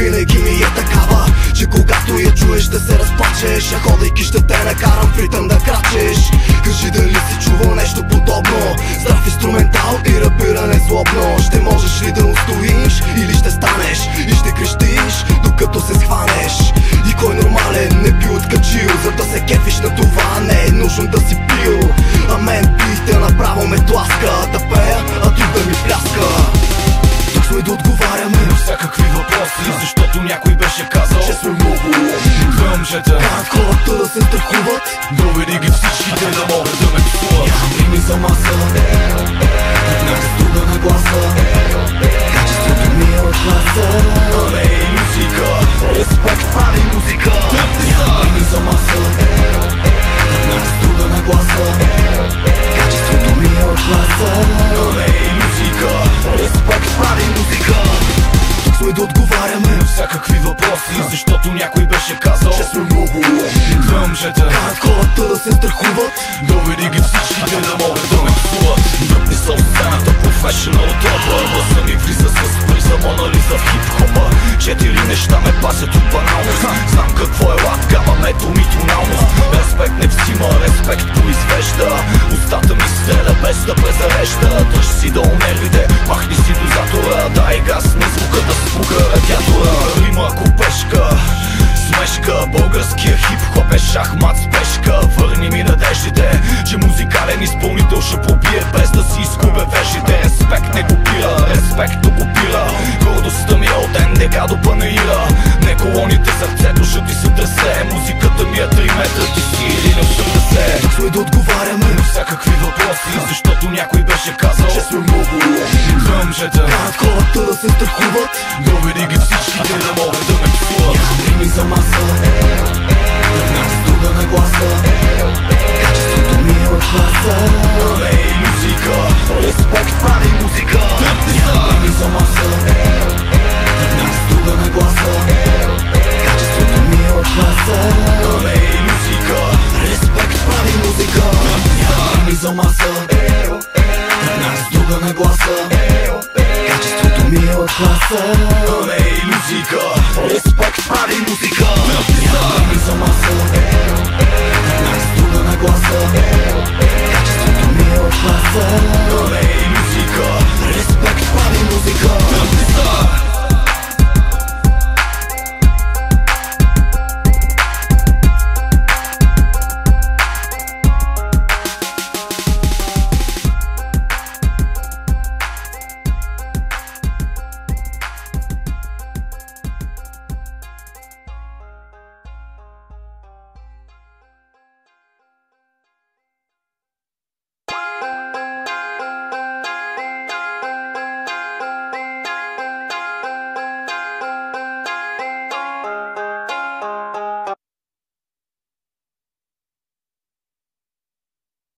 винаги ми е такава, че когато я чуеш ще се разплачеш, а ходейки ще те накарам в ритъм да крачеш. Кажи дали си чувал нещо подобно, здрав инструментал и рапиране злобно. Ще можеш ли да устоиш или ще станеш и ще крещиш докато се схванеш? И кой нормален не би откачил, за да се кефиш на това не е нужно да си пил. А мен пийте направо ме тласка, да пея, а тук да ми пляска. Тук сме да отговаряме на всякакви въпроси, защото някой беше казал, че сме много две момчета карат хората да се страхуват. доведи ги всичките да могат да ме псуват. Рими за маса, отнася стуга на гласа, качеството ми е от класа. А не е музика, Респект прави музика. Рими за маса, отнася стуга на гласа, качеството ми е от класа. а не е музика, Респект прави музика. Тук сме да отговаряме на всякакви въпроси, защото някой беше казал, че сме много две момчета карат хората да се страхуват. доведи ги всичките да могат да ме псуват. Дръпни са от сцената, професионал тропа, гласа ми влиза с приза, Мона Лиза в хип-хопа. Четири неща ме пасят от баналност, знам какво е лад, гама, метал и тоналност. Респект не взима, респект произвежда, устата ми стреля без да презарежда. Дръж си долу нервите, махни си дозатора, дай газ на звука да спука радиатора. Рима купешка, смешка, българския хип-хоп е шахмат с пешка. Върни ми надеждите, че музикален изпълнител ще пробие без да си изгубя вежите. Респект не копира, респект окупира, гордостта ми е от НДК до Панаира. Не колоните сърцето ще ти се тресе, музиката ми е 3 метра, ти си или на 80. Тук сме да отговаряме На всякакви въпроси, защото някой беше казал, че сме много две момчета карат хората да се страхуват. доведи ги всичките да могат да ме псуват. Рими за маса, отнася стуга на гласа, качеството ми е от класа. А не е музика, Респект прави музика. Рими за маса, отнася стуга на гласа, качеството ми е от класа. а не е музика, Респект прави музика. Рими за маса, отнася стуга на гласа, качеството ми е от класа. а не е музика, Респект прави музика. Рими за маса, отнася стуга на гласа, качеството ми е от класа.